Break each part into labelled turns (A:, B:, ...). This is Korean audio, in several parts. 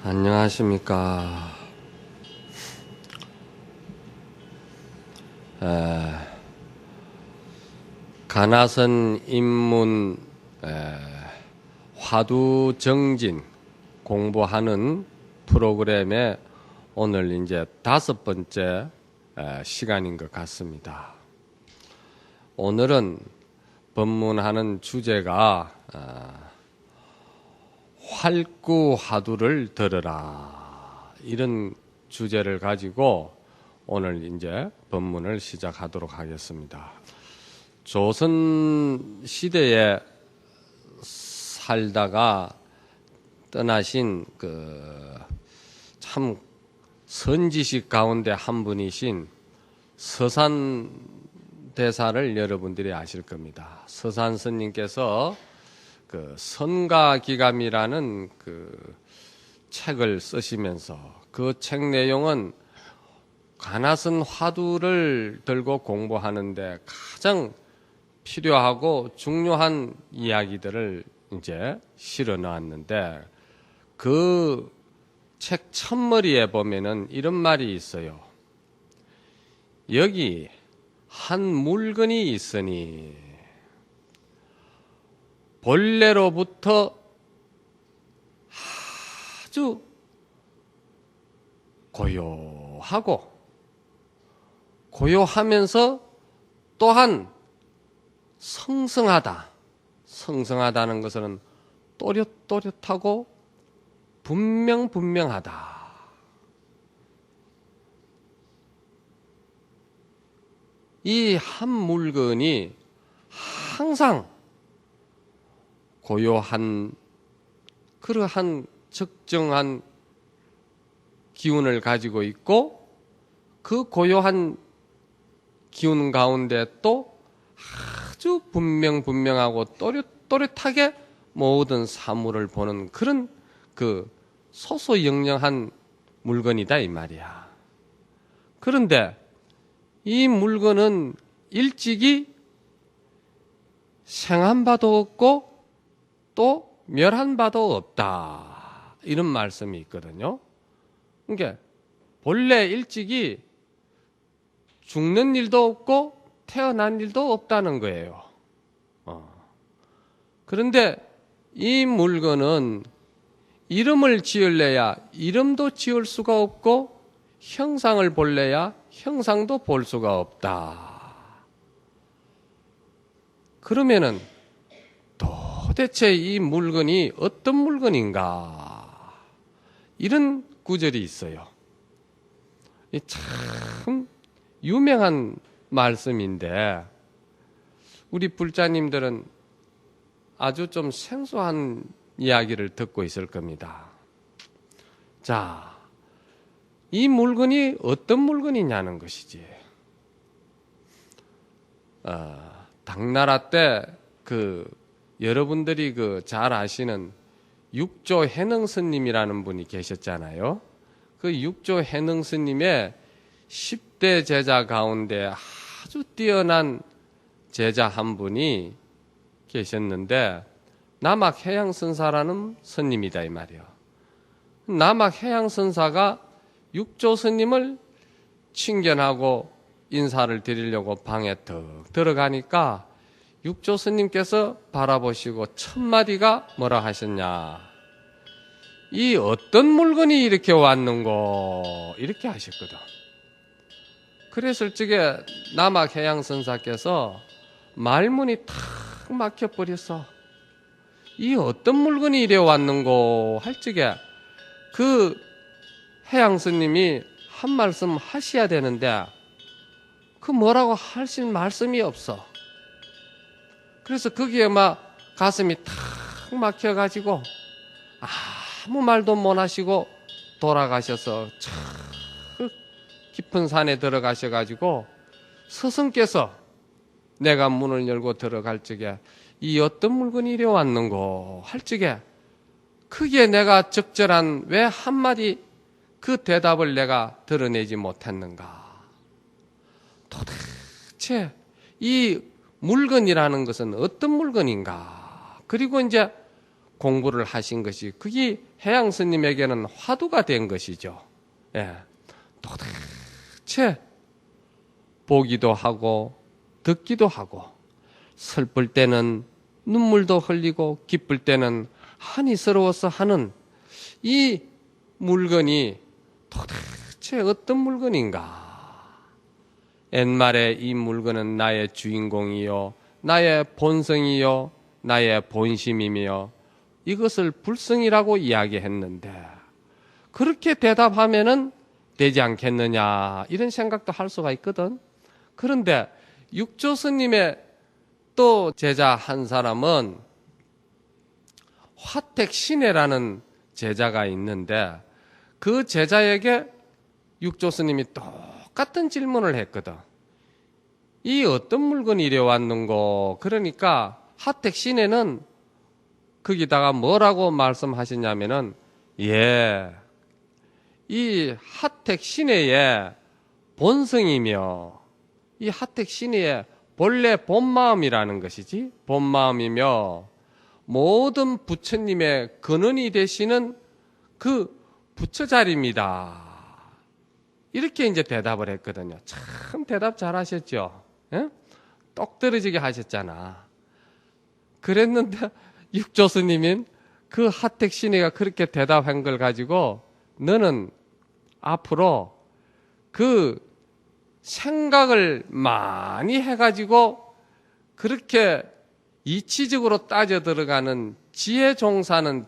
A: 안녕하십니까. 가나선 인문 화두정진 공부하는 프로그램의 오늘 이제 5번째 시간인 것 같습니다. 오늘은 법문하는 주제가 활구화두를 들으라, 이런 주제를 가지고 오늘 이제 법문을 시작하도록 하겠습니다. 조선 시대에 살다가 떠나신 참 선지식 가운데 한 분이신 서산대사를 여러분들이 아실 겁니다. 서산 스님께서 선가기감이라는 책을 쓰시면서 그 책 내용은 가나선 화두를 들고 공부하는데 가장 필요하고 중요한 이야기들을 이제 실어 놓았는데, 그 책 첫머리에 보면은 이런 말이 있어요. 여기 한 물건이 있으니 본래로부터 아주 고요하면서 또한 성성하다. 성성하다는 것은 또렷또렷하고 분명하다. 이 한 물건이 항상 고요한 그러한 적정한 기운을 가지고 있고, 그 고요한 기운 가운데 또 아주 분명하고 또렷하게 모든 사물을 보는 그런 소소영령한 물건이다 이 말이야. 그런데 이 물건은 일찍이 생한 바도 없고 또 멸한 바도 없다, 이런 말씀이 있거든요. 그러니까 본래 일찍이 죽는 일도 없고 태어난 일도 없다는 거예요. 그런데 이 물건은 이름을 지을래야 이름도 지을 수가 없고, 형상을 볼래야 형상도 볼 수가 없다. 그러면은 도대체 이 물건이 어떤 물건인가, 이런 구절이 있어요. 참 유명한 말씀인데 우리 불자님들은 아주 좀 생소한 이야기를 듣고 있을 겁니다. 자, 이 물건이 어떤 물건이냐는 것이지. 당나라 때 여러분들이 잘 아시는 육조 해능 스님이라는 분이 계셨잖아요. 그 육조 해능 스님의 10대 제자 가운데 아주 뛰어난 제자 한 분이 계셨는데, 남학해양선사라는 스님이다 이 말이에요. 남학해양선사가 육조 스님을 친견하고 인사를 드리려고 방에 턱 들어가니까 육조 스님께서 바라보시고 첫 마디가 뭐라 하셨냐, 이 어떤 물건이 이렇게 왔는고, 이렇게 하셨거든. 그랬을 적에 남학해양선사께서 말문이 탁 막혀버렸어. 이 어떤 물건이 이래 왔는고 할 적에 해양스님이 한 말씀 하셔야 되는데 뭐라고 하실 말씀이 없어. 그래서 거기에 가슴이 탁 막혀가지고 아무 말도 못 하시고 돌아가셔서 저 깊은 산에 들어가셔가지고 스승께서 내가 문을 열고 들어갈 적에 이 어떤 물건이 이래 왔는고 할 적에 크게 내가 적절한 왜 한마디 그 대답을 내가 드러내지 못했는가. 도대체 이 물건이라는 것은 어떤 물건인가. 그리고 이제 공부를 하신 것이 그게 해양 스님에게는 화두가 된 것이죠. 예. 도대체 보기도 하고 듣기도 하고 슬플 때는 눈물도 흘리고 기쁠 때는 한이스러워서 하는 이 물건이 도대체 어떤 물건인가? 옛말에 이 물건은 나의 주인공이요, 나의 본성이요, 나의 본심이며 이것을 불성이라고 이야기했는데 그렇게 대답하면은 되지 않겠느냐 이런 생각도 할 수가 있거든. 그런데 육조 스님의 또 제자 한 사람은 화택신해라는 제자가 있는데 그 제자에게 육조 스님이 똑같은 질문을 했거든. 이 어떤 물건이 이래 왔는고? 그러니까 화택신해는 거기다가 뭐라고 말씀하셨냐면은 이 화택신해의 본성이며 이 화택신해의 본래 본마음이라는 것이지 본마음이며 모든 부처님의 근원이 되시는 그 부처자리입니다. 이렇게 이제 대답을 했거든요. 참 대답 잘하셨죠? 예? 똑 떨어지게 하셨잖아. 그랬는데 육조 스님인 그 화택신해가 그렇게 대답한 걸 가지고 너는 앞으로 그 생각을 많이 해가지고 그렇게 이치적으로 따져 들어가는 지혜 종사는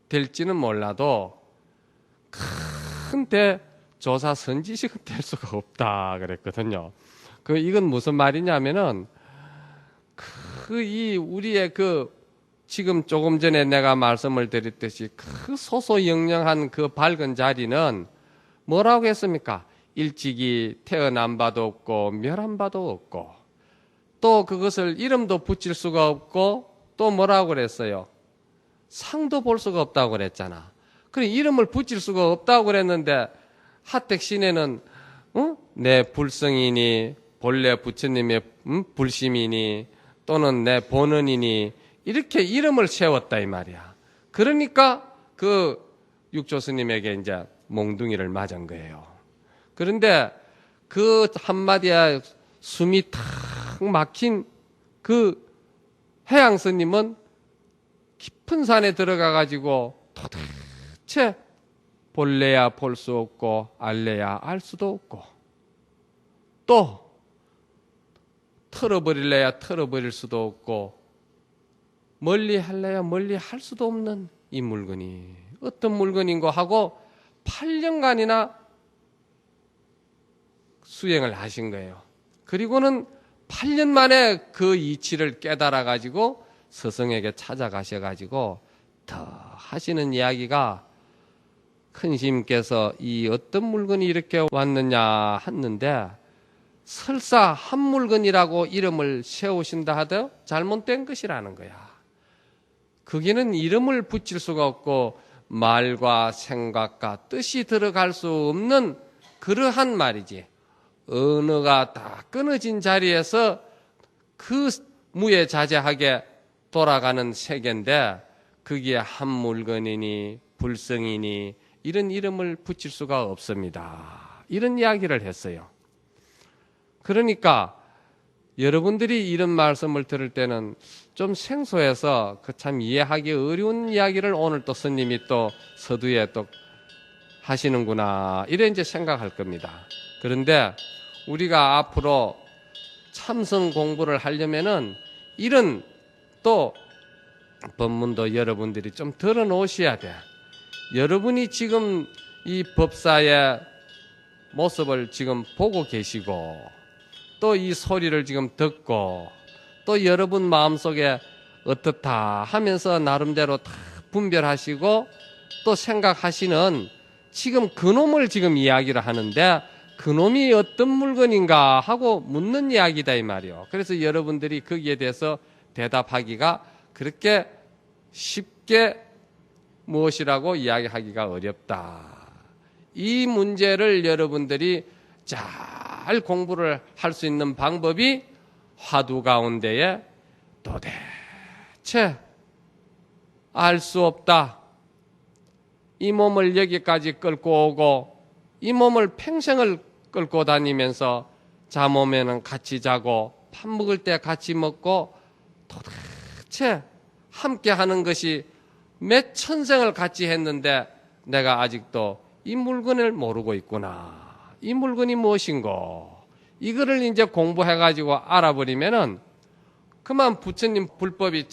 A: 될지는 몰라도 큰 대조사 선지식은 될 수가 없다 그랬거든요. 이건 무슨 말이냐면은 우리의 지금 조금 전에 내가 말씀을 드렸듯이 그 소소영령한 그 밝은 자리는 뭐라고 했습니까? 일찍이 태어난 바도 없고 멸한 바도 없고 또 그것을 이름도 붙일 수가 없고 또 뭐라고 그랬어요? 상도 볼 수가 없다고 그랬잖아. 그래 이름을 붙일 수가 없다고 그랬는데 화택신해는 내 불성이니 본래 부처님의 불심이니 또는 내 본원이니 이렇게 이름을 세웠다 이 말이야. 그러니까 그 육조 스님에게 이제 몽둥이를 맞은 거예요. 그런데 그 한마디에 숨이 탁 막힌 그 해양 스님은 깊은 산에 들어가 가지고 도대체 볼래야 볼 수 없고 알래야 알 수도 없고 또 털어버릴래야 털어버릴 수도 없고 멀리 할래야 멀리 할 수도 없는 이 물건이 어떤 물건인고 하고 8년간이나 수행을 하신 거예요. 그리고는 8년 만에 그 이치를 깨달아 가지고 스승에게 찾아가셔 가지고 더 하시는 이야기가 큰 스님께서 이 어떤 물건이 이렇게 왔느냐 했는데 설사 한 물건이라고 이름을 세우신다 하더 잘못된 것이라는 거야. 거기는 이름을 붙일 수가 없고 말과 생각과 뜻이 들어갈 수 없는 그러한 말이지. 언어가 다 끊어진 자리에서 그 무예자재하게 돌아가는 세계인데 거기에 한 물건이니 불성이니 이런 이름을 붙일 수가 없습니다. 이런 이야기를 했어요. 그러니까 여러분들이 이런 말씀을 들을 때는 좀 생소해서 참 이해하기 어려운 이야기를 오늘 또 스님이 또 서두에 또 하시는구나 이래 이제 생각할 겁니다. 그런데 우리가 앞으로 참선 공부를 하려면은 이런 또 법문도 여러분들이 좀 들어놓으셔야 돼. 여러분이 지금 이 법사의 모습을 지금 보고 계시고 또 이 소리를 지금 듣고 또 여러분 마음속에 어떻다 하면서 나름대로 다 분별하시고 또 생각하시는 지금 그놈을 지금 이야기를 하는데 그놈이 어떤 물건인가 하고 묻는 이야기다 이 말이요. 그래서 여러분들이 거기에 대해서 대답하기가 그렇게 쉽게 무엇이라고 이야기하기가 어렵다. 이 문제를 여러분들이 잘 공부를 할 수 있는 방법이 화두 가운데에 도대체 알 수 없다. 이 몸을 여기까지 끌고 오고 이 몸을 평생을 끌고 다니면서 잠 오면은 같이 자고 밥 먹을 때 같이 먹고 도대체 함께 하는 것이 몇 천생을 같이 했는데 내가 아직도 이 물건을 모르고 있구나. 이 물건이 무엇인고. 이거를 이제 공부해가지고 알아버리면은 그만 부처님 불법이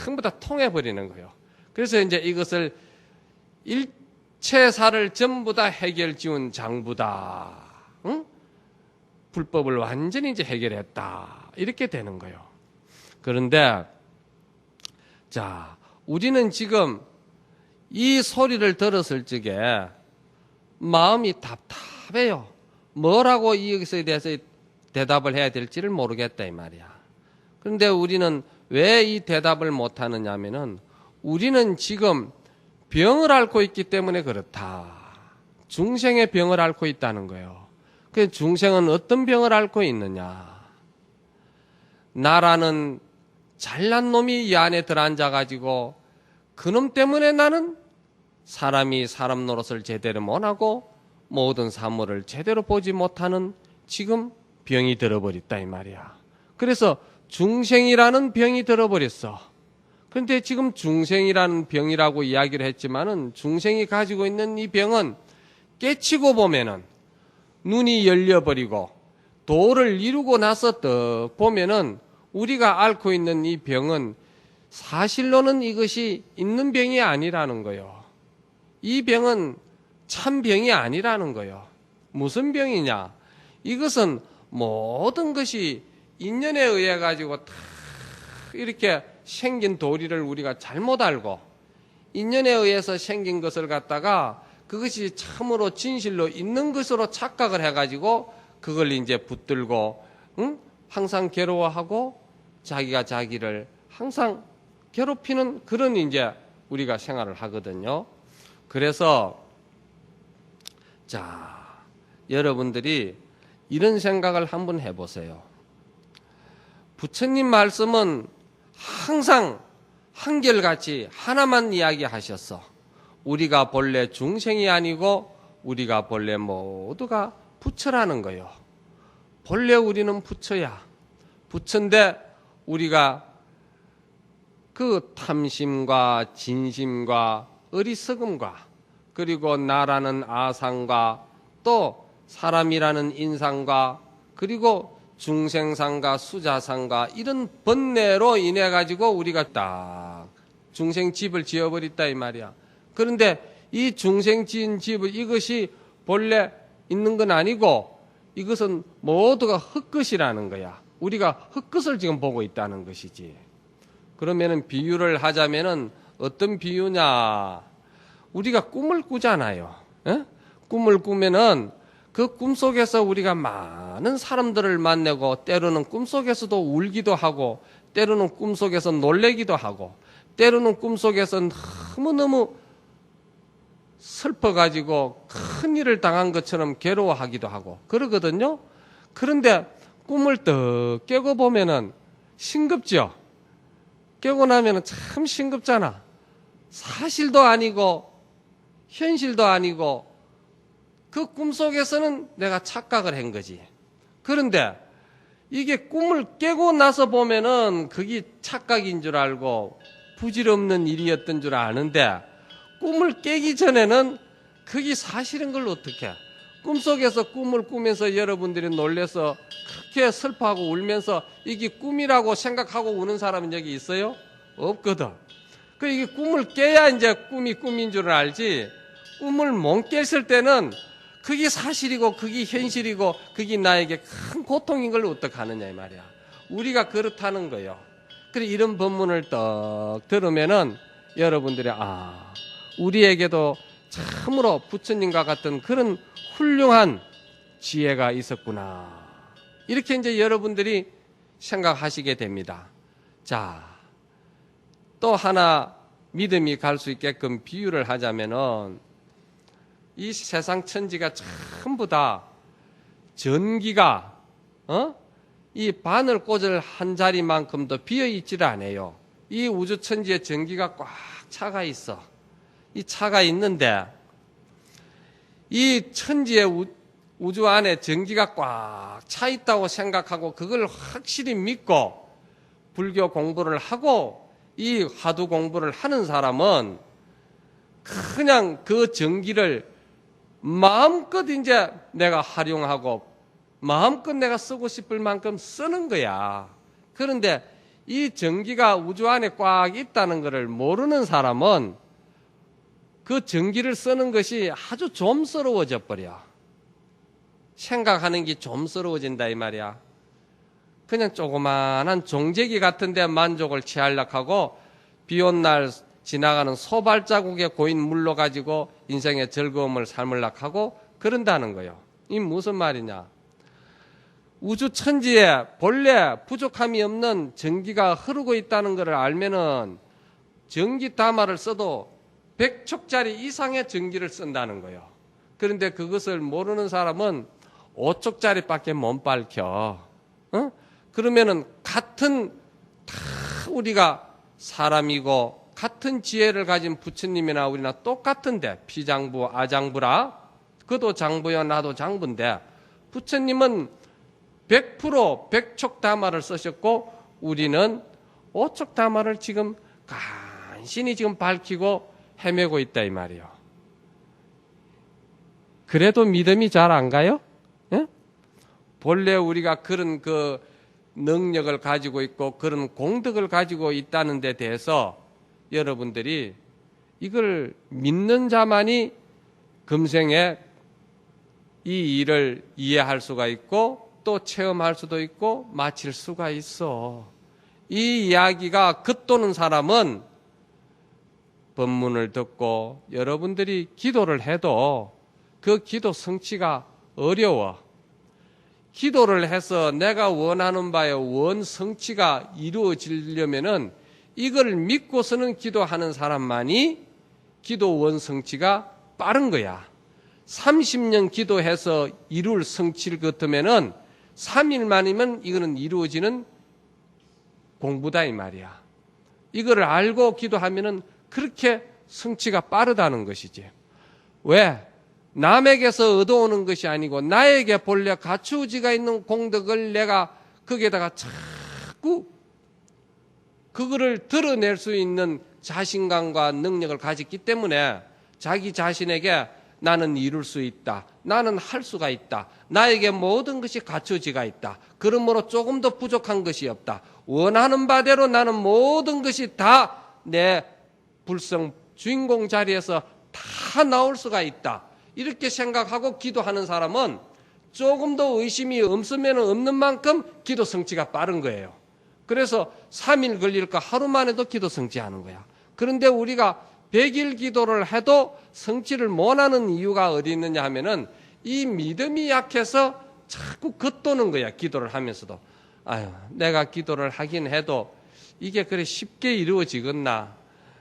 A: 전부 다 통해버리는 거예요. 그래서 이제 이것을 일체사를 전부 다 해결 지운 장부다. 응? 불법을 완전히 이제 해결했다. 이렇게 되는 거예요. 그런데 자, 우리는 지금 이 소리를 들었을 적에 마음이 답답해요. 뭐라고 이것에 대해서 대답을 해야 될지를 모르겠다 이 말이야. 그런데 우리는 왜 이 대답을 못하느냐 하면은 우리는 지금 병을 앓고 있기 때문에 그렇다. 중생의 병을 앓고 있다는 거예요. 그 중생은 어떤 병을 앓고 있느냐. 나라는 잘난 놈이 이 안에 들어앉아가지고 그놈 때문에 나는 사람이 사람 노릇을 제대로 못하고 모든 사물을 제대로 보지 못하는 지금 병이 들어버렸다 이 말이야. 그래서 중생이라는 병이 들어버렸어. 그런데 지금 중생이라는 병이라고 이야기를 했지만은 중생이 가지고 있는 이 병은 깨치고 보면은 눈이 열려버리고 도를 이루고 나서 딱 보면은 우리가 앓고 있는 이 병은 사실로는 이것이 있는 병이 아니라는 거예요. 이 병은 참 병이 아니라는 거예요. 무슨 병이냐? 이것은 모든 것이 인연에 의해 가지고 다 이렇게 생긴 도리를 우리가 잘못 알고 인연에 의해서 생긴 것을 갖다가 그것이 참으로 진실로 있는 것으로 착각을 해가지고 그걸 이제 붙들고 항상 괴로워하고 자기가 자기를 항상 괴롭히는 그런 이제 우리가 생활을 하거든요. 그래서 자, 여러분들이 이런 생각을 한번 해보세요. 부처님 말씀은 항상 한결같이 하나만 이야기하셨어. 우리가 본래 중생이 아니고 우리가 본래 모두가 부처라는 거예요. 본래 우리는 부처야. 부처인데 우리가 그 탐심과 진심과 어리석음과 그리고 나라는 아상과 또 사람이라는 인상과 그리고 중생상과 수자상과 이런 번뇌로 인해 가지고 우리가 딱 중생 집을 지어버렸다 이 말이야. 그런데 이 중생 지은 집을 이것이 본래 있는 건 아니고 이것은 모두가 헛것이라는 거야. 우리가 헛것을 지금 보고 있다는 것이지. 그러면은 비유를 하자면은 어떤 비유냐? 우리가 꿈을 꾸잖아요. 에? 꿈을 꾸면은 그 꿈속에서 우리가 많은 사람들을 만나고 때로는 꿈속에서도 울기도 하고 때로는 꿈속에서 놀래기도 하고 때로는 꿈속에서 너무너무 슬퍼가지고 큰 일을 당한 것처럼 괴로워하기도 하고 그러거든요. 그런데 꿈을 떡 깨고 보면은 싱겁죠. 깨고 나면은 참 싱겁잖아. 사실도 아니고 현실도 아니고 그 꿈속에서는 내가 착각을 한 거지. 그런데 이게 꿈을 깨고 나서 보면은 그게 착각인 줄 알고 부질없는 일이었던 줄 아는데 꿈을 깨기 전에는 그게 사실인 걸 어떻게 해? 꿈속에서 꿈을 꾸면서 여러분들이 놀래서 그렇게 슬퍼하고 울면서 이게 꿈이라고 생각하고 우는 사람은 여기 있어요? 없거든. 그 이게 꿈을 깨야 이제 꿈이 꿈인 줄 알지. 꿈을 못 깼을 때는 그게 사실이고 그게 현실이고 그게 나에게 큰 고통인 걸 어떻게 하느냐 이 말이야. 우리가 그렇다는 거예요. 그래 이런 법문을 떡 들으면은 여러분들이 우리에게도 참으로 부처님과 같은 그런 훌륭한 지혜가 있었구나. 이렇게 이제 여러분들이 생각하시게 됩니다. 자, 또 하나 믿음이 갈 수 있게끔 비유를 하자면은 이 세상 천지가 전부 다 전기가 이 바늘 꽂을 한 자리만큼도 비어 있지를 않아요. 이 우주 천지에 전기가 꽉 차가 있어. 이 차가 있는데 이 천지의 우주 안에 전기가 꽉 차 있다고 생각하고 그걸 확실히 믿고 불교 공부를 하고 이 화두 공부를 하는 사람은 그냥 그 전기를 마음껏 이제 내가 활용하고 마음껏 내가 쓰고 싶을 만큼 쓰는 거야. 그런데 이 전기가 우주 안에 꽉 있다는 것을 모르는 사람은 그 전기를 쓰는 것이 아주 좀스러워져 버려. 생각하는 게 좀스러워진다 이 말이야. 그냥 조그마한 종재기 같은 데 만족을 취하려고 하고 비 온 날 지나가는 소발자국에 고인 물로 가지고 인생의 즐거움을 삶으려고 하고 그런다는 거예요. 이 무슨 말이냐. 우주 천지에 본래 부족함이 없는 전기가 흐르고 있다는 것을 알면은 전기 다마를 써도 100촉짜리 이상의 전기를 쓴다는 거예요. 그런데 그것을 모르는 사람은 5촉짜리밖에 못 밝혀. 그러면은 같은 다 우리가 사람이고 같은 지혜를 가진 부처님이나 우리나 똑같은데 피장부 아장부라 그도 장부여 나도 장부인데 부처님은 100% 100촉 다마를 쓰셨고 우리는 5촉 다마를 지금 간신히 지금 밝히고 헤매고 있다 이 말이에요. 그래도 믿음이 잘 안 가요? 예? 본래 우리가 그런 그 능력을 가지고 있고 그런 공덕을 가지고 있다는 데 대해서 여러분들이 이걸 믿는 자만이 금생에 이 일을 이해할 수가 있고 또 체험할 수도 있고 마칠 수가 있어. 이 이야기가 겉도는 사람은 법문을 듣고 여러분들이 기도를 해도 그 기도 성취가 어려워. 기도를 해서 내가 원하는 바의 원 성취가 이루어지려면은 이걸 믿고서는 기도하는 사람만이 기도 원 성취가 빠른 거야. 30년 기도해서 이룰 성취를 같으면은 3일 만이면 이거는 이루어지는 공부다 이 말이야. 이거를 알고 기도하면은 그렇게 성취가 빠르다는 것이지. 왜? 남에게서 얻어오는 것이 아니고 나에게 본래 갖추어지가 있는 공덕을 내가 거기에다가 자꾸 그거를 드러낼 수 있는 자신감과 능력을 가졌기 때문에 자기 자신에게 나는 이룰 수 있다. 나는 할 수가 있다. 나에게 모든 것이 갖춰지가 있다. 그러므로 조금 더 부족한 것이 없다. 원하는 바대로 나는 모든 것이 다 내 불성 주인공 자리에서 다 나올 수가 있다. 이렇게 생각하고 기도하는 사람은 조금 더 의심이 없으면 없는 만큼 기도 성취가 빠른 거예요. 그래서 3일 걸릴까 하루 만에도 기도 성취하는 거야. 그런데 우리가 100일 기도를 해도 성취를 못하는 이유가 어디 있느냐 하면은 이 믿음이 약해서 자꾸 겉도는 거야. 기도를 하면서도. 아유, 내가 기도를 하긴 해도 이게 그래 쉽게 이루어지겠나.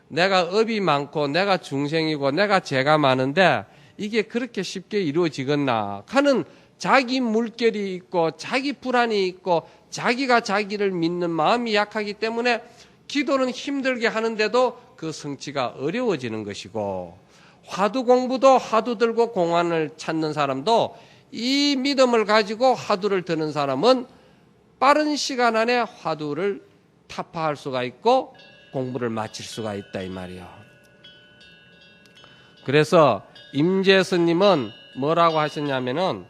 A: 내가 업이 많고 내가 중생이고 내가 죄가 많은데 이게 그렇게 쉽게 이루어지겠나 하는 자기 물결이 있고 자기 불안이 있고 자기가 자기를 믿는 마음이 약하기 때문에 기도는 힘들게 하는데도 그 성취가 어려워지는 것이고 화두 공부도 화두 들고 공안을 찾는 사람도 이 믿음을 가지고 화두를 드는 사람은 빠른 시간 안에 화두를 타파할 수가 있고 공부를 마칠 수가 있다 이 말이야. 그래서 임재 스님은 뭐라고 하셨냐면은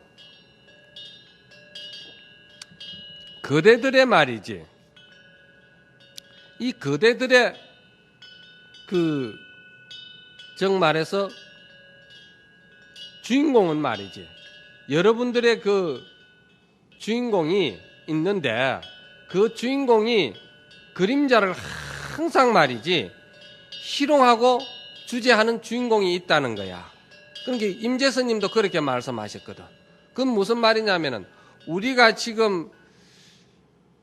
A: 그대들의 말이지. 이 그대들의 그 정말해서 주인공은 말이지. 여러분들의 그 주인공이 있는데 그 주인공이 그림자를 항상 말이지 희롱하고 주제하는 주인공이 있다는 거야. 그러니까 임재 스님도 그렇게 말씀하셨거든. 그건 무슨 말이냐면은 우리가 지금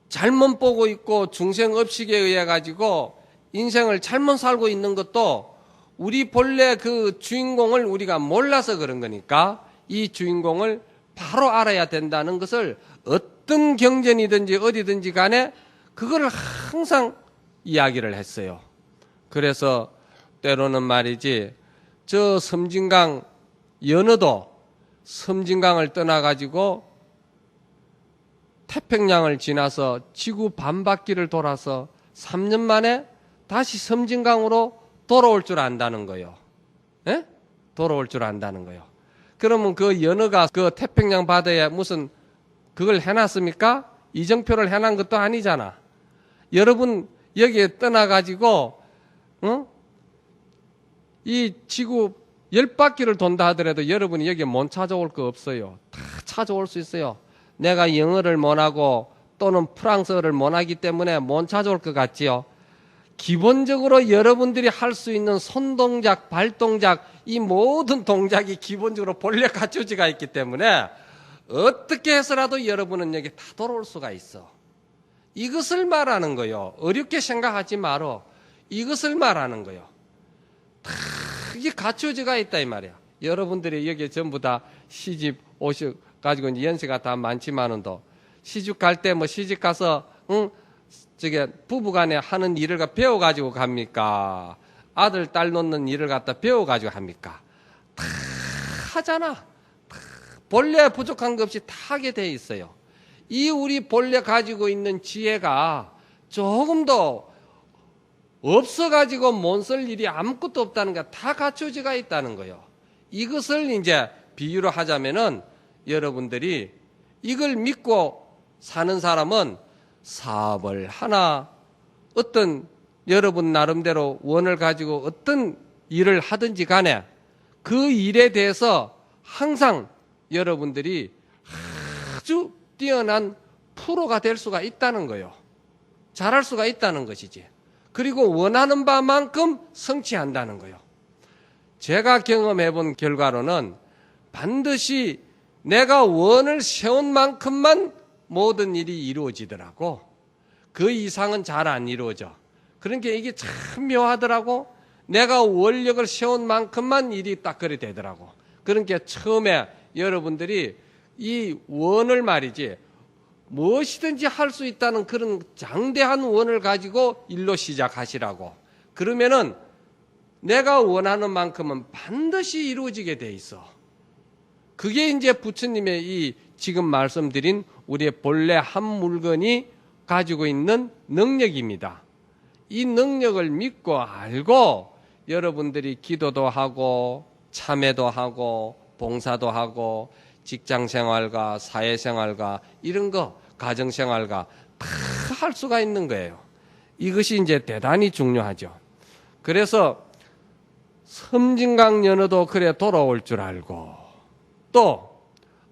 A: 잘못 보고 있고 중생업식에 의해 가지고 인생을 잘못 살고 있는 것도 우리 본래 그 주인공을 우리가 몰라서 그런 거니까 이 주인공을 바로 알아야 된다는 것을 어떤 경전이든지 어디든지 간에 그거를 항상 이야기를 했어요. 그래서 때로는 말이지 저 섬진강 연어도 섬진강을 떠나가지고 태평양을 지나서 지구 반바퀴를 돌아서 3년 만에 다시 섬진강으로 돌아올 줄 안다는 거요. 예? 돌아올 줄 안다는 거요. 그러면 그 연어가 그 태평양 바다에 무슨 그걸 해놨습니까? 이정표를 해놓은 것도 아니잖아. 여러분 여기에 떠나가지고 이 지구 10바퀴를 돈다 하더라도 여러분이 여기에 못 찾아올 거 없어요. 다 찾아올 수 있어요. 내가 영어를 못하고 또는 프랑스어를 못하기 때문에 못 찾아올 것 같지요. 기본적으로 여러분들이 할 수 있는 손동작, 발동작, 이 모든 동작이 기본적으로 본래 갖춰지가 있기 때문에 어떻게 해서라도 여러분은 여기 다 돌아올 수가 있어. 이것을 말하는 거요. 어렵게 생각하지 말어. 이것을 말하는 거요. 다 이게 갖춰지가 있다 이 말이야. 여러분들이 여기 전부 다 시집 오셔 가지고 이제 연세가 다 많지만은도 시집 갈 때 뭐 시집 가서 저게 부부간에 하는 일을 배워 가지고 갑니까? 아들 딸 놓는 일을 갖다 배워 가지고 합니까? 다 하잖아. 다 본래 부족한 것 없이 다 하게 돼 있어요. 이 우리 본래 가지고 있는 지혜가 조금 더 없어가지고 못 쓸 일이 아무것도 없다는 게 다 갖춰지가 있다는 거예요. 이것을 이제 비유로 하자면은 여러분들이 이걸 믿고 사는 사람은 사업을 하나 어떤 여러분 나름대로 원을 가지고 어떤 일을 하든지 간에 그 일에 대해서 항상 여러분들이 아주 뛰어난 프로가 될 수가 있다는 거예요. 잘할 수가 있다는 것이지. 그리고 원하는 바만큼 성취한다는 거예요. 제가 경험해 본 결과로는 반드시 내가 원을 세운 만큼만 모든 일이 이루어지더라고. 그 이상은 잘 안 이루어져. 그러니까 이게 참 묘하더라고. 내가 원력을 세운 만큼만 일이 딱 그리 되더라고. 그러니까 처음에 여러분들이 이 원을 말이지 무엇이든지 할 수 있다는 그런 장대한 원을 가지고 일로 시작하시라고. 그러면은 내가 원하는 만큼은 반드시 이루어지게 돼 있어. 그게 이제 부처님의 이 지금 말씀드린 우리의 본래 한 물건이 가지고 있는 능력입니다. 이 능력을 믿고 알고 여러분들이 기도도 하고 참회도 하고 봉사도 하고 직장생활과 사회생활과 이런 거 가정생활과 다 할 수가 있는 거예요. 이것이 이제 대단히 중요하죠. 그래서 섬진강 연어도 그래 돌아올 줄 알고 또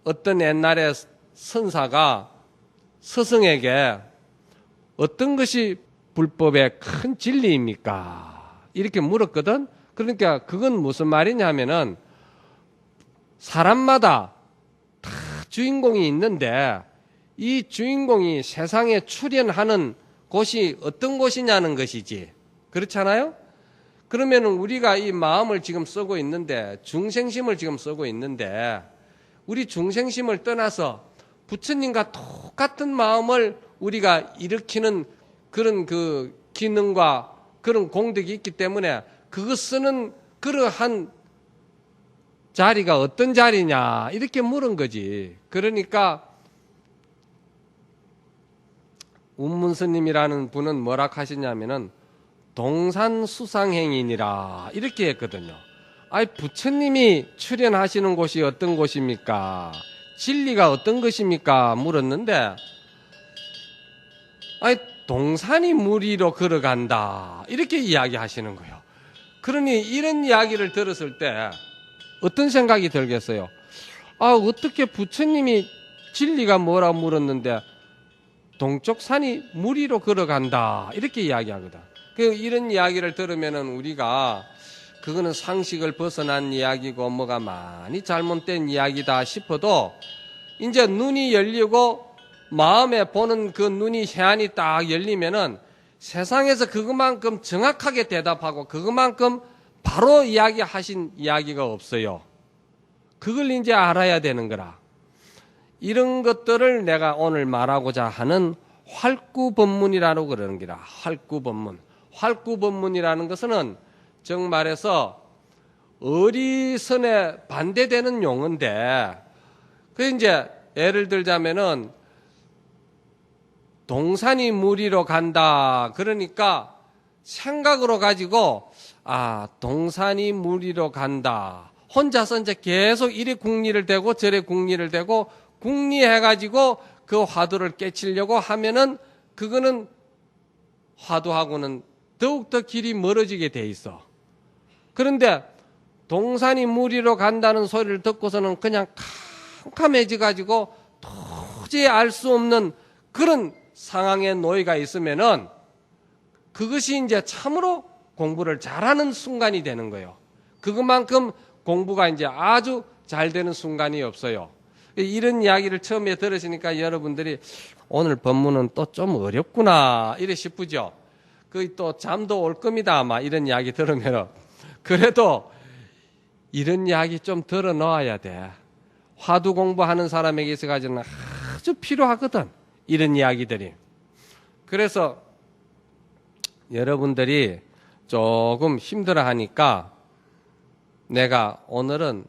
A: 어떤 옛날에 선사가 스승에게 어떤 것이 불법의 큰 진리입니까? 이렇게 물었거든. 그러니까 그건 무슨 말이냐면은 사람마다 다 주인공이 있는데 이 주인공이 세상에 출현하는 곳이 어떤 곳이냐는 것이지. 그렇잖아요? 그러면 우리가 이 마음을 지금 쓰고 있는데 중생심을 지금 쓰고 있는데 우리 중생심을 떠나서 부처님과 똑같은 마음을 우리가 일으키는 그런 그 기능과 그런 공덕이 있기 때문에 그거 쓰는 그러한 자리가 어떤 자리냐 이렇게 물은 거지. 그러니까 운문스님이라는 분은 뭐라 하시냐면은 동산수상행인이라 이렇게 했거든요. 아니 부처님이 출현하시는 곳이 어떤 곳입니까? 진리가 어떤 것입니까? 물었는데 아니 동산이 물 위로 걸어간다 이렇게 이야기하시는 거예요. 그러니 이런 이야기를 들었을 때 어떤 생각이 들겠어요? 아 어떻게 부처님이 진리가 뭐라 물었는데 동쪽 산이 물 위로 걸어간다 이렇게 이야기하거든. 이런 이야기를 들으면은 우리가 그거는 상식을 벗어난 이야기고 뭐가 많이 잘못된 이야기다 싶어도 이제 눈이 열리고 마음에 보는 그 눈이 해안이 딱 열리면은 세상에서 그것만큼 정확하게 대답하고 그것만큼 바로 이야기하신 이야기가 없어요. 그걸 이제 알아야 되는 거라. 이런 것들을 내가 오늘 말하고자 하는 활구법문이라고 그러는 거라. 활구법문. 활구법문이라는 것은 정말해서 어리선에 반대되는 용어인데, 그 이제 예를 들자면은 동산이 무리로 간다. 그러니까 생각으로 가지고 동산이 무리로 간다. 혼자서 이제 계속 이리 궁리를 대고 저리 궁리를 대고 궁리해가지고 그 화두를 깨치려고 하면은 그거는 화두하고는 더욱더 길이 멀어지게 돼 있어. 그런데 동산이 무리로 간다는 소리를 듣고서는 그냥 캄캄해져가지고 도저히 알 수 없는 그런 상황에 놓여가 있으면은 그것이 이제 참으로 공부를 잘하는 순간이 되는 거예요. 그것만큼 공부가 이제 아주 잘 되는 순간이 없어요. 이런 이야기를 처음에 들으시니까 여러분들이 오늘 법문은 또 좀 어렵구나 이래 싶으죠. 그 또 잠도 올 겁니다 아마 이런 이야기 들으면. 그래도 이런 이야기 좀 들어 놓아야 돼. 화두 공부하는 사람에게 있어가지고는 아주 필요하거든 이런 이야기들이. 그래서 여러분들이 조금 힘들어하니까 내가 오늘은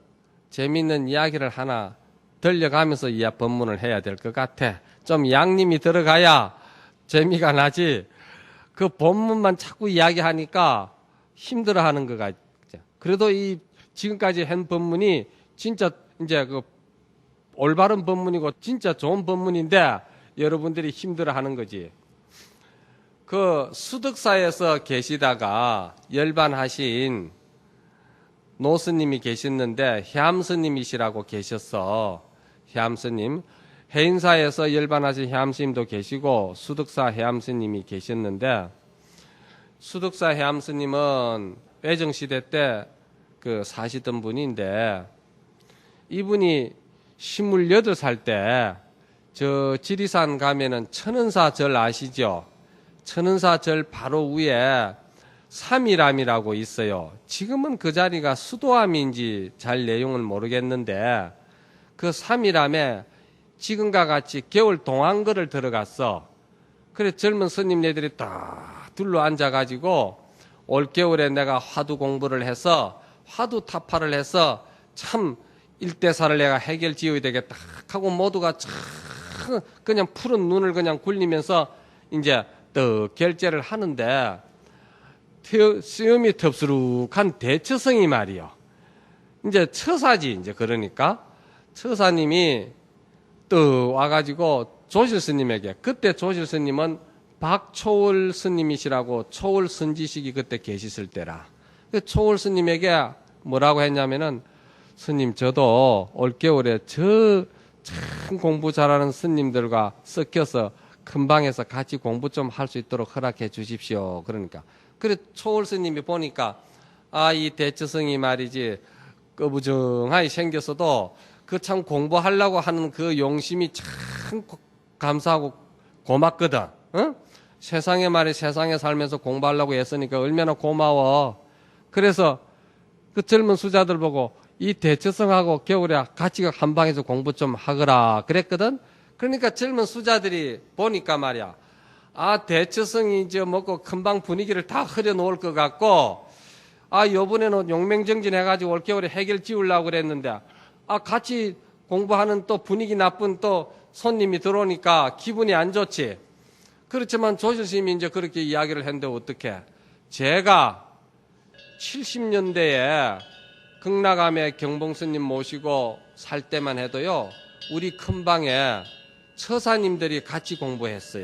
A: 재밌는 이야기를 하나 들려가면서 이 법문을 해야 될 것 같아. 좀 양님이 들어가야 재미가 나지. 그 법문만 자꾸 이야기하니까 힘들어하는 것 같아. 그래도 이 지금까지 한 법문이 진짜 이제 그 올바른 법문이고 진짜 좋은 법문인데 여러분들이 힘들어하는 거지. 그 수덕사에서 계시다가 열반하신 노스님이 계셨는데 해암스님이시라고 계셨어. 해암스님. 해인사에서 열반하신 해암스님도 계시고 수덕사 해암스님이 계셨는데 수덕사 해암스님은 외정시대 때 그 사시던 분인데 이분이 28살 때 저 지리산 가면은 천은사 절 아시죠? 천은사 절 바로 위에 삼일암이라고 있어요. 지금은 그 자리가 수도암인지 잘 내용은 모르겠는데 그 삼일암에 지금과 같이 겨울 동안거를 들어갔어. 그래 젊은 스님네들이 딱 둘러 앉아가지고 올겨울에 내가 화두 공부를 해서 화두 타파를 해서 참 일대사를 내가 해결 지어야 되겠다 하고 모두가 참 그냥 푸른 눈을 그냥 굴리면서 이제 또 결제를 하는데 수염이 텁수룩한 대처성이 말이요. 이제 처사지 이제 그러니까 처사님이 또 와가지고 조실 스님에게 그때 조실 스님은 박초월 스님이시라고 초월 선지식이 그때 계셨을 때라. 초월 스님에게 뭐라고 했냐면은 스님 저도 올겨울에 저 참 공부 잘하는 스님들과 섞여서 큰 방에서 같이 공부 좀 할 수 있도록 허락해 주십시오. 그러니까 그래 초월 스님이 보니까 이 대처성이 말이지 꺼부정하게 생겼어도 그 참 공부하려고 하는 그 용심이 참 감사하고 고맙거든. 응? 세상에 살면서 공부하려고 애쓰니까 얼마나 고마워. 그래서 그 젊은 수자들 보고 이 대처성하고 겨울에 같이 한 방에서 공부 좀 하거라 그랬거든. 그러니까 젊은 수자들이 보니까 말이야. 대처성이 이제 먹고 금방 분위기를 다 흐려놓을 것 같고 요번에는 용맹정진 해가지고 올겨울에 해결 지으려고 그랬는데 같이 공부하는 또 분위기 나쁜 또 손님이 들어오니까 기분이 안 좋지. 그렇지만 조실스님이 이제 그렇게 이야기를 했는데 어떡해. 제가 70년대에 극락암에 경봉스님 모시고 살 때만 해도요. 우리 큰방에 처사님들이 같이 공부했어요.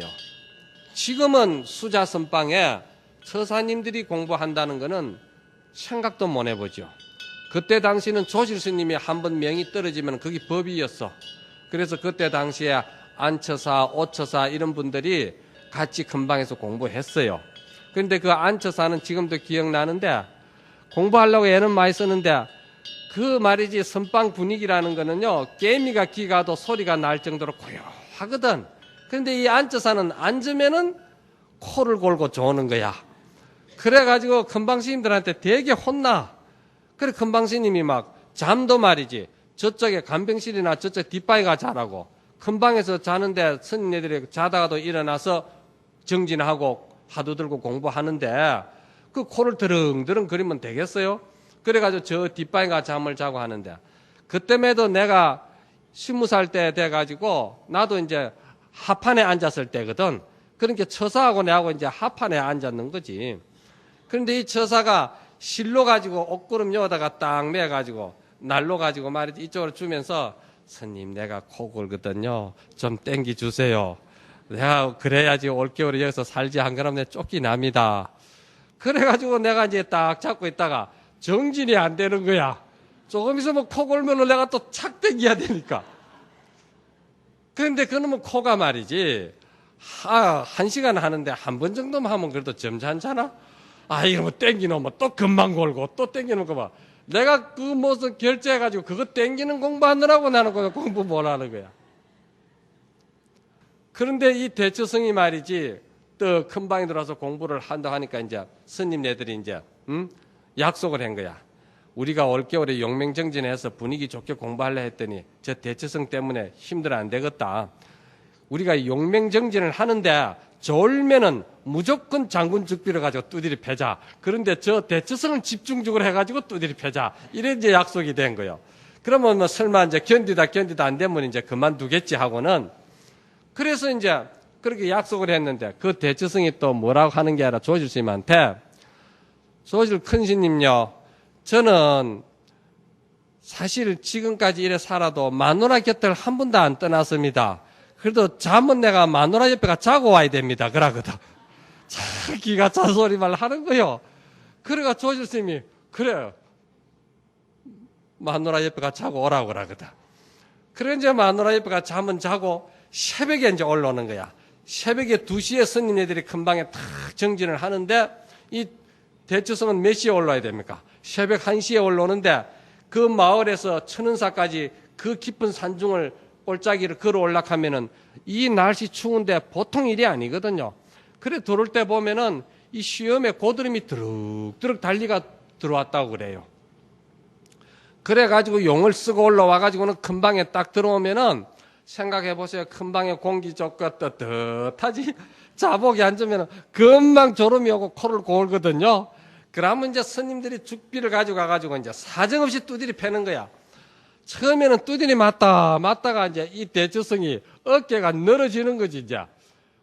A: 지금은 수자선방에 처사님들이 공부한다는 것은 생각도 못 해보죠. 그때 당시는 조실스님이 한번 명이 떨어지면 그게 법이었어. 그래서 그때 당시에 안처사, 오처사 이런 분들이 같이 금방에서 공부했어요. 그런데 그 안처사는 지금도 기억나는데 공부하려고 애는 많이 쓰는데 그 말이지 선방 분위기라는 거는요. 개미가 기가도 소리가 날 정도로 고요하거든. 그런데 이 안처사는 앉으면은 코를 골고 조는 거야. 그래가지고 금방스님들한테 되게 혼나. 그래 금방스님이 막 잠도 말이지 저쪽에 간병실이나 저쪽 뒷바위가 자라고 금방에서 자는데 스님네들이 자다가도 일어나서 정진하고 화두 들고 공부하는데 그 코를 드릉드릉 그리면 되겠어요? 그래가지고 저 뒷방에 잠을 자고 하는데, 그때에도 내가 20살 때 돼가지고 나도 이제 하판에 앉았을 때거든. 그러니까 처사하고 내하고 이제 하판에 앉았는 거지. 그런데 이 처사가 실로 가지고 옷구름 여다가 딱 매가지고 날로 가지고 말이지 이쪽으로 주면서, 스님 내가 코 골거든요. 좀 땡기 주세요. 내가 그래야지 올겨울에 여기서 살지, 안 그러면 내 쫓기납니다. 그래가지고 내가 이제 딱 잡고 있다가 정진이 안 되는 거야. 조금 있으면 코 골면은 내가 또 착 땡겨야 되니까. 그런데 그놈은 코가 말이지, 1시간 하는데 한 번 정도만 하면 그래도 점잖잖아? 이러면 땡기놓으면 또 금방 골고 또 땡기는 거 봐. 내가 그 무슨 결제해가지고 그거 땡기는 공부하느라고 나는 공부 못 하는 거야. 그런데 이 대처성이 말이지, 또 큰 방에 들어와서 공부를 한다 하니까 이제 스님네들이 이제, 약속을 한 거야. 우리가 올겨울에 용맹정진해서 분위기 좋게 공부하려 했더니 저 대처성 때문에 힘들어 안 되겠다. 우리가 용맹정진을 하는데 졸면은 무조건 장군 즉비를 가지고 두드리 패자. 그런데 저 대처성을 집중적으로 해가지고 두드리 패자. 이래 이제 약속이 된 거예요. 그러면 뭐 설마 이제 견디다 안 되면 이제 그만두겠지 하고는, 그래서 이제 그렇게 약속을 했는데 그 대처성이 또 뭐라고 하는 게 아니라 조실 스님한테, 조실 큰 스님요, 저는 사실 지금까지 이래 살아도 마누라 곁을 한 번도 안 떠났습니다. 그래도 잠은 내가 마누라 옆에 자고 와야 됩니다. 그러거든. 자기가 잔소리만 하는 거요. 그래가 조실 스님이, 그래요, 마누라 옆에 자고 오라고 그러거든. 그래 이제 마누라 옆에 잠은 자고 새벽에 이제 올라오는 거야. 새벽에 2시에 스님네들이 큰 방에 탁 정진을 하는데, 이 대처성은 몇 시에 올라와야 됩니까? 새벽 1시에 올라오는데, 그 마을에서 천은사까지 그 깊은 산중을 올짜기를 걸어 올라가면은 이 날씨 추운데 보통 일이 아니거든요. 그래 들어올 때 보면은 이 시험에 고드름이 드륵드륵 달리가 들어왔다고 그래요. 그래가지고 용을 쓰고 올라와가지고는 큰 방에 딱 들어오면은, 생각해 보세요. 큰 방에 공기 좋고 떳떳하지. 자복에 앉으면 금방 졸음이 오고 코를 골거든요. 그러면 이제 스님들이 죽비를 가지고 가가지고 이제 사정없이 두드리 패는 거야. 처음에는 두드리 맞다가 이제 이 대처성이 어깨가 늘어지는 거지, 이제.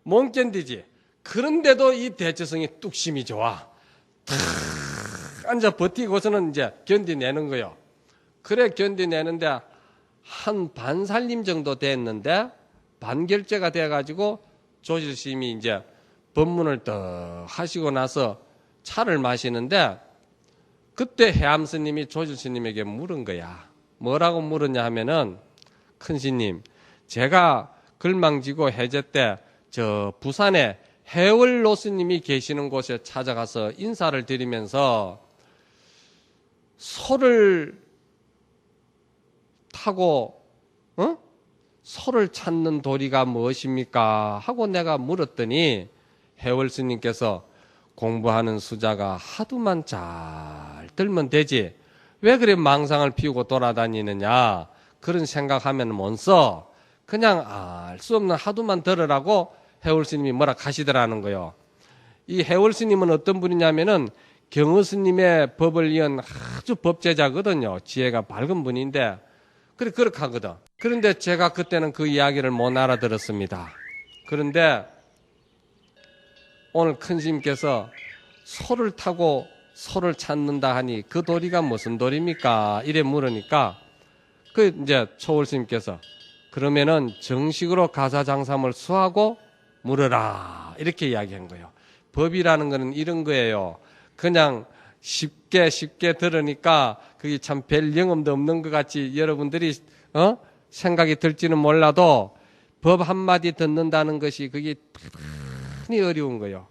A: 못 견디지. 그런데도 이 대처성이 뚝심이 좋아. 탁 앉아 버티고서는 이제 견디내는 거요. 그래 견디내는데 한 반살림 정도 됐는데 반결제가 돼가지고 조실 스님이 이제 법문을 더 하시고 나서 차를 마시는데, 그때 해암 스님이 조실 스님에게 물은 거야. 뭐라고 물었냐 하면은, 큰 스님, 제가 글망지고 해제 때 저 부산에 해월로 스님이 계시는 곳에 찾아가서 인사를 드리면서 소를 타고 소를 찾는 도리가 무엇입니까? 하고 내가 물었더니 해월 스님께서, 공부하는 수자가 하도만 잘 들면 되지 왜 그래 망상을 피우고 돌아다니느냐, 그런 생각하면 못 써. 그냥 알 수 없는 하도만 들으라고 해월 스님이 뭐라 하시더라는 거요. 이 해월 스님은 어떤 분이냐면은 경의 스님의 법을 이은 아주 법제자거든요. 지혜가 밝은 분인데, 그렇게 하거든. 그런데 제가 그때는 그 이야기를 못 알아들었습니다. 그런데 오늘 큰 스님께서 소를 타고 소를 찾는다 하니 그 도리가 무슨 도리입니까? 이래 물으니까, 그 이제 초월 스님께서, 그러면은 정식으로 가사장삼을 수하고 물어라, 이렇게 이야기한 거예요. 법이라는 거는 이런 거예요. 그냥 쉽게 들으니까 그게 참 별 영험도 없는 것 같이 여러분들이 생각이 들지는 몰라도, 법 한마디 듣는다는 것이 그게 대단히 어려운 거예요.